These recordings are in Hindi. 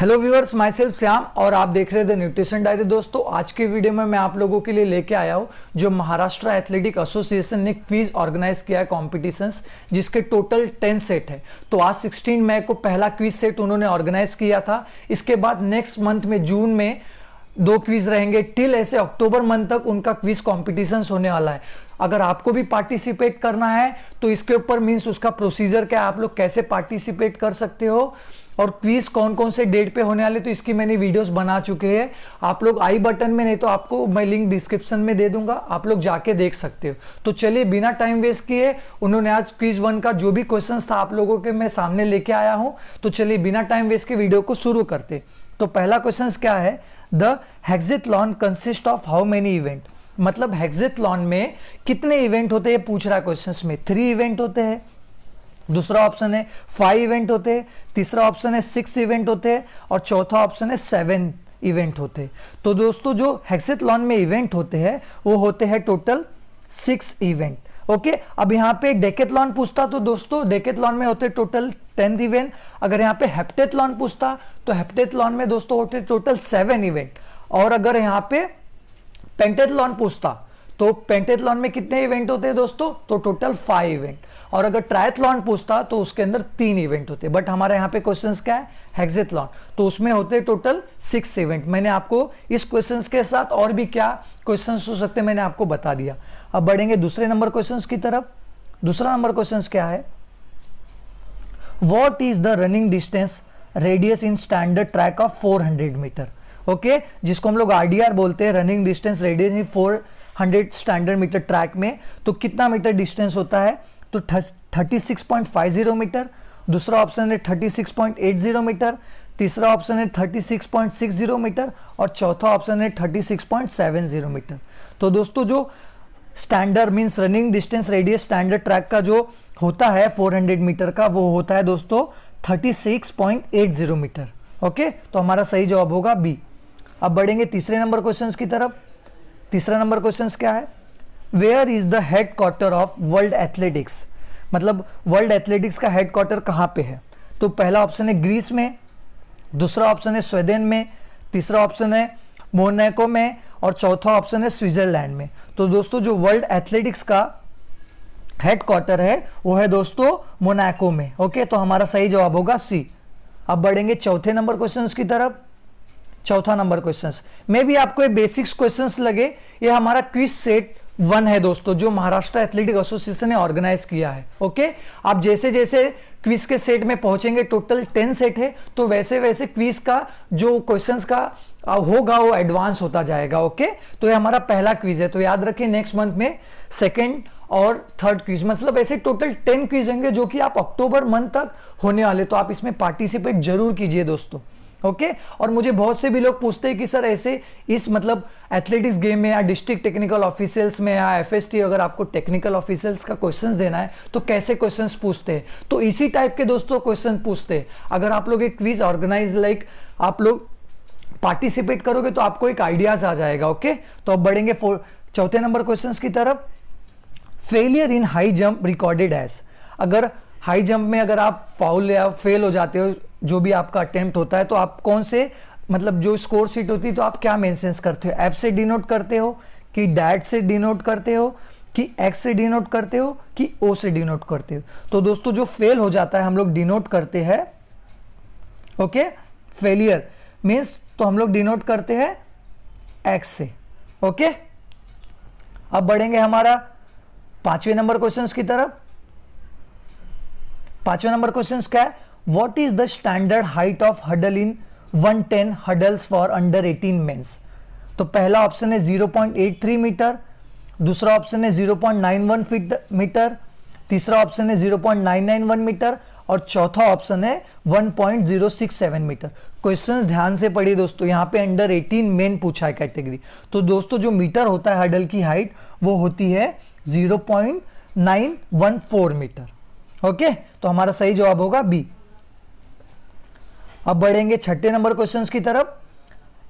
Hello viewers, my self Shyam और आप देख रहे थे न्यूट्रिशन डायरी। दोस्तों, आज के वीडियो में मैं आप लोगों के लिए लेके आया हूँ जो महाराष्ट्र एथलेटिक एसोसिएशन ने क्विज ऑर्गेनाइज किया है कॉम्पिटिशन्स, जिसके टोटल 10 सेट है। तो आज 16 मई को पहला क्विज सेट उन्होंने ऑर्गेनाइज किया था। इसके बाद नेक्स्ट मंथ में जून में 2 क्विज रहेंगे, टिल ऐसे अक्टूबर मंथ तक उनका क्विज कॉम्पिटिशन होने वाला है। अगर आपको भी पार्टिसिपेट करना है तो इसके ऊपर मीन्स उसका प्रोसीजर क्या है, आप लोग कैसे पार्टिसिपेट कर सकते हो और क्विज कौन कौन से डेट पे होने वाले, तो इसकी मैंने वीडियोस बना चुके हैं। आप लोग आई बटन में, नहीं तो आपको मैं लिंक डिस्क्रिप्शन में दे दूंगा, आप लोग जाके देख सकते हो। तो चलिए बिना टाइम वेस्ट किए, उन्होंने आज क्विज 1 का जो भी क्वेश्चंस था आप लोगों के मैं सामने लेके आया हूं। तो चलिए बिना टाइम वेस्ट के वीडियो को शुरू करते। तो पहला क्वेश्चन क्या है, the hexathlon consist of how many event. मतलब हेक्सेथलॉन में कितने इवेंट होते हैं पूछ रहा है क्वेश्चंस में। 3 इवेंट होते हैं, दूसरा ऑप्शन है 5 इवेंट होते हैं, तीसरा ऑप्शन है 6 इवेंट होते हैं और चौथा ऑप्शन है 7 इवेंट होते हैं। तो दोस्तों जो हेक्सेथलॉन में इवेंट होते हैं वो होते हैं टोटल 6 इवेंट। ओके, अब यहाँ पे डेकेथलॉन पूछता तो दोस्तों डेकेथलॉन में होते टोटल 10 इवेंट। अगर यहाँ पे हेप्टेथलॉन पूछता तो हेप्टेथलॉन में दोस्तों होते टोटल 7 इवेंट। और अगर यहाँ पे पेंटेथलॉन पूछता तो पेंटेथलॉन में कितने इवेंट होते हैं दोस्तों, तो टोटल 5 इवेंट। और अगर ट्रायथलॉन पूछता तो उसके अंदर 3 इवेंट होते। बट हमारे यहाँ पे क्वेश्चंस क्या है, हेक्सेथलॉन, तो उसमें होते टोटल 6 इवेंट। मैंने आपको इस क्वेश्चंस के साथ और भी क्या क्वेश्चंस हो सकते हैं मैंने आपको बता दिया। अब बढ़ेंगे दूसरे नंबर क्वेश्चंस की तरफ। दूसरा नंबर क्वेश्चंस क्या है, what is the running distance radius in standard track of 400 metre. Okay, जिसको हम लोग आरडीआर बोलते हैं, running distance radius in 400 standard metre track में। तो कितना मीटर डिस्टेंस होता है, तो 36.50 मीटर। दूसरा ऑप्शन है 36.80 मीटर, तीसरा ऑप्शन है 36.60 मीटर और चौथा ऑप्शन है 36.70 मीटर। तो दोस्तों जो standard means running distance radius standard track का जो होता है 400 मीटर का, वो होता है दोस्तों 36.80 मीटर। ओके, तो हमारा सही जवाब होगा बी। अब बढ़ेंगे तीसरे नंबर क्वेश्चंस की तरफ। तीसरा नंबर क्वेश्चंस क्या है, where is the headquarter of world athletics. मतलब वर्ल्ड एथलेटिक्स का हेड क्वार्टर कहाँ पे है, तो पहला ऑप्शन है ग्रीस में, दूसरा ऑप्शन है स्वीडन में, तीसरा ऑप्शन है मोनाको में और चौथा ऑप्शन है स्विट्जरलैंड में। तो दोस्तों जो वर्ल्ड एथलेटिक्स का हेड क्वार्टर है वो है दोस्तों मोनाको में। ओके, तो हमारा सही जवाब होगा सी। अब बढ़ेंगे चौथे नंबर क्वेश्चंस की तरफ। चौथा नंबर क्वेश्चंस में भी आपको ये बेसिक्स क्वेश्चंस लगे, ये हमारा क्विज सेट 1 है दोस्तों जो महाराष्ट्र एथलेटिक एसोसिएशन ने ऑर्गेनाइज किया है। ओके, आप जैसे जैसे क्विज के सेट में पहुंचेंगे, टोटल 10 सेट है, तो वैसे वैसे क्विज का जो क्वेश्चंस का होगा वो एडवांस होता जाएगा। ओके, तो ये हमारा पहला क्विज है, तो याद रखिए नेक्स्ट मंथ में 2nd और 3rd क्विज, मतलब ऐसे टोटल 10 क्विज होंगे जो कि आप अक्टूबर मंथ तक होने वाले। तो आप इसमें पार्टिसिपेट जरूर कीजिए दोस्तों। ओके, और मुझे बहुत से भी लोग पूछते हैं कि सर ऐसे इस मतलब एथलेटिक्स गेम में या डिस्ट्रिक्ट टेक्निकल ऑफिशियल्स में या एफएसटी अगर आपको टेक्निकल ऑफिशियल्स का क्वेश्चंस देना है तो कैसे क्वेश्चंस पूछते हैं, तो इसी टाइप के दोस्तों क्वेश्चन पूछते हैं। अगर आप लोग एक क्विज ऑर्गेनाइज आप लोग पार्टिसिपेट करोगे तो आपको एक आइडियाज आ जाएगा। ओके, तो अब बढ़ेंगे चौथे नंबर क्वेश्चन की तरफ। Failure in high jump recorded as. अगर हाई जंप में अगर आप फाउल या फेल हो जाते हो, जो भी आपका अटेम्प्ट होता है, तो आप कौन से मतलब जो स्कोर शीट होती है तो आप क्या मेंशन करते हो, एफ से डिनोट करते हो कि डैट से डिनोट करते हो कि एक्स से डिनोट करते हो कि ओ से डिनोट करते हो। तो दोस्तों जो फेल हो जाता है हम लोग डिनोट करते हैं, ओके, फेलियर मीन्स तो हम लोग डिनोट करते हैं एक्स से। ओके, अब बढ़ेंगे हमारा 5वें नंबर क्वेश्चन की तरफ। 5वां नंबर क्वेश्चन क्या है, what is the standard height of hurdle in 110 hurdles for under 18 men's. तो पहला ऑप्शन है 0.83 मीटर, दूसरा ऑप्शन है 0.91 मीटर, तीसरा ऑप्शन है 0.991 मीटर और चौथा ऑप्शन है 1.067 मीटर। क्वेश्चंस ध्यान से पढ़िए दोस्तों, यहाँ पे अंडर 18 मेन पूछा है कैटेगरी। तो दोस्तों जो मीटर होता है हडल की हाइट वो होती है 0.914 मीटर। ओके, तो हमारा सही जवाब होगा बी। अब बढ़ेंगे 6ठे नंबर क्वेश्चंस की तरफ।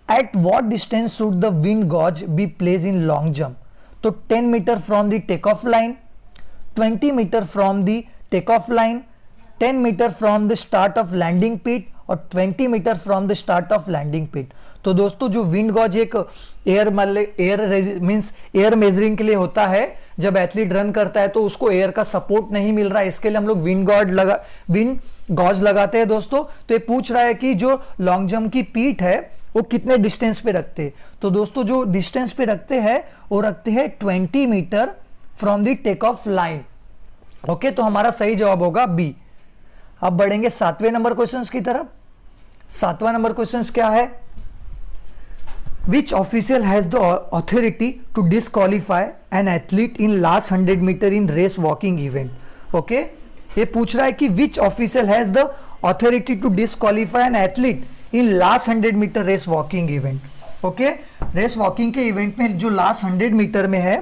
At what distance should the wind gauge be place in long jump. तो 10 metre from the take off line, 20 metre from the take off line, 10 metre from the start of landing pit और 20 metre from the start of landing pit. तो दोस्तों जो विंड गॉज एक एयर मींस एयर मेजरिंग के लिए होता है, जब एथलीट रन करता है तो उसको एयर का सपोर्ट नहीं मिल रहा है, इसके लिए हम लोग विंड गॉज लगाते हैं दोस्तों। तो ये पूछ रहा है कि जो लॉन्ग जंप की पीठ है वो कितने डिस्टेंस पे रखते हैं। तो दोस्तों जो डिस्टेंस पे रखते हैं वो रखते हैं 20 metre from the take off line. Okay, तो हमारा सही जवाब होगा बी। अब बढ़ेंगे 7वें नंबर क्वेश्चन की तरफ। 7वां नंबर क्वेश्चन क्या है? Which official has the authority to disqualify an athlete in last 100 meter in race walking event? Okay, ये पूछ रहा है कि which official has the authority to disqualify an athlete in last 100 meter race walking event? Okay, race walking के इवेंट में जो लास्ट 100 मीटर में है,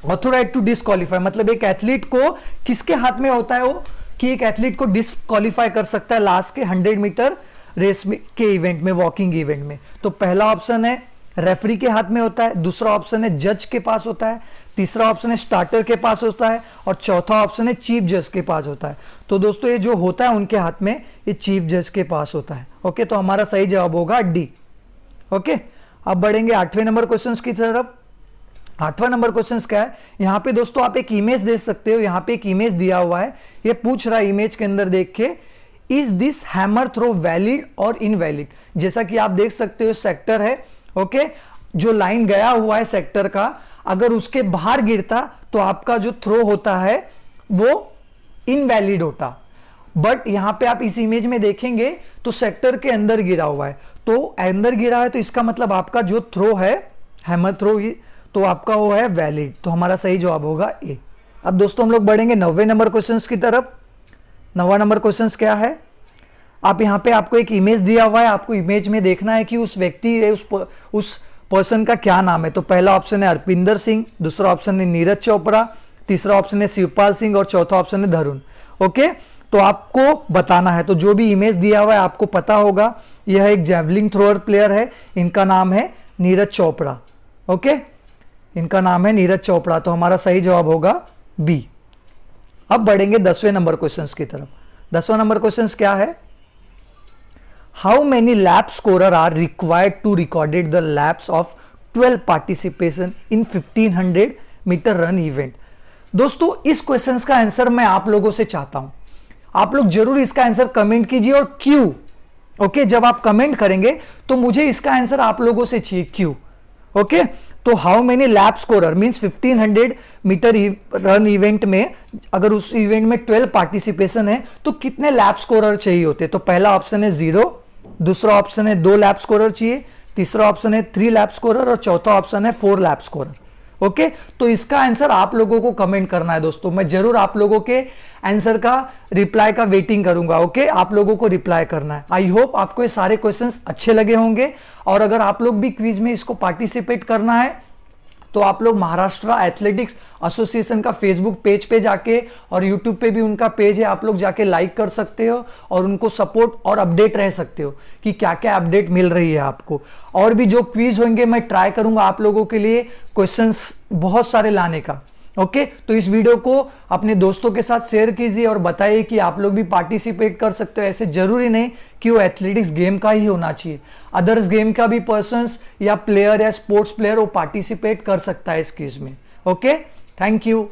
ऑथोराइज टू डिस्क्वालीफाई मतलब एक एथलीट को किसके हाथ में होता है वो, कि एक एथलीट को डिस्क्वालीफाई कर सकता है लास्ट के 100 मीटर रेस में के इवेंट में, वॉकिंग इवेंट में। तो पहला ऑप्शन है रेफरी के हाथ में होता है, दूसरा ऑप्शन है जज के पास होता है, तीसरा ऑप्शन है स्टार्टर के पास होता है और चौथा ऑप्शन है चीफ जज के पास होता है। तो दोस्तों ये जो होता है उनके हाथ में, ये चीफ जज के पास होता है। ओके, तो हमारा सही जवाब होगा डी। ओके, अब बढ़ेंगे 8वें नंबर क्वेश्चन की तरफ। 8वां नंबर क्वेश्चन क्या है? यहाँ पे दोस्तों आप एक इमेज देख सकते हो, यहाँ पे एक इमेज दिया हुआ है, ये पूछ रहा है इमेज के अंदर देख के, is this hammer throw valid और इनवैलिड। जैसा कि आप देख सकते हो सेक्टर है, ओके, जो लाइन गया हुआ है सेक्टर का, अगर उसके बाहर गिरता तो आपका जो थ्रो होता है वो इनवैलिड होता। बट यहां पे आप इस इमेज में देखेंगे तो सेक्टर के अंदर गिरा हुआ है, तो अंदर गिरा है तो इसका मतलब आपका जो थ्रो है हैमर थ्रो, तो आपका वो है वैलिड। तो हमारा सही जवाब होगा ए। अब दोस्तों हम लोग बढ़ेंगे 9वें नंबर क्वेश्चन की तरफ। 9वां नंबर क्वेश्चन क्या है? आप यहाँ पे आपको एक इमेज दिया हुआ है, आपको इमेज में देखना है कि उस व्यक्ति उस पर्सन का क्या नाम है। तो पहला ऑप्शन है अर्पिंदर सिंह, दूसरा ऑप्शन है नीरज चोपड़ा, तीसरा ऑप्शन है शिवपाल सिंह और चौथा ऑप्शन है धरुण। ओके, तो आपको बताना है, तो जो भी इमेज दिया हुआ है आपको पता होगा, यह एक जैवलिन थ्रोअर प्लेयर है, इनका नाम है नीरज चोपड़ा। ओके, इनका नाम है नीरज चोपड़ा। तो हमारा सही जवाब होगा बी। अब बढ़ेंगे 10वें नंबर क्वेश्चन की तरफ। 10वां नंबर क्वेश्चन क्या है? How many lap scorer are required to recorded the laps of 12 participation in 1500 metre run event. दोस्तों इस क्वेश्चन का आंसर मैं आप लोगों से चाहता हूं, आप लोग जरूर इसका आंसर कमेंट कीजिए और क्यों। ओके, जब आप कमेंट करेंगे तो मुझे इसका आंसर आप लोगों से चाहिए क्यों। ओके, तो how many lap scorer means 1500 metre run event में, अगर उस इवेंट में 12 पार्टिसिपेशन है तो कितने लैप स्कोरर चाहिए होते? तो पहला ऑप्शन है 0, दूसरा ऑप्शन है 2 लैप स्कोरर चाहिए, तीसरा ऑप्शन है 3 लैप स्कोरर और चौथा ऑप्शन है 4 लैप स्कोरर। ओके, तो इसका आंसर आप लोगों को कमेंट करना है दोस्तों, मैं जरूर आप लोगों के आंसर का रिप्लाई का वेटिंग करूंगा। ओके, आप लोगों को रिप्लाई करना है। आई होप आपको ये सारे क्वेश्चंस अच्छे लगे होंगे, और अगर आप लोग भी क्विज में इसको पार्टिसिपेट करना है तो आप लोग महाराष्ट्र एथलेटिक्स एसोसिएशन का फेसबुक पेज पे जाके और यूट्यूब पे भी उनका पेज है, आप लोग जाके लाइक कर सकते हो और उनको सपोर्ट और अपडेट रह सकते हो कि क्या क्या अपडेट मिल रही है आपको। और भी जो क्विज होंगे मैं ट्राई करूंगा आप लोगों के लिए क्वेश्चंस बहुत सारे लाने का। ओके, तो इस वीडियो को अपने दोस्तों के साथ शेयर कीजिए और बताइए कि आप लोग भी पार्टिसिपेट कर सकते हो। ऐसे जरूरी नहीं कि वो एथलेटिक्स गेम का ही होना चाहिए, अदर्स गेम का भी पर्सन्स या प्लेयर या स्पोर्ट्स प्लेयर वो पार्टिसिपेट कर सकता है इस क्विज में। Okay, thank you.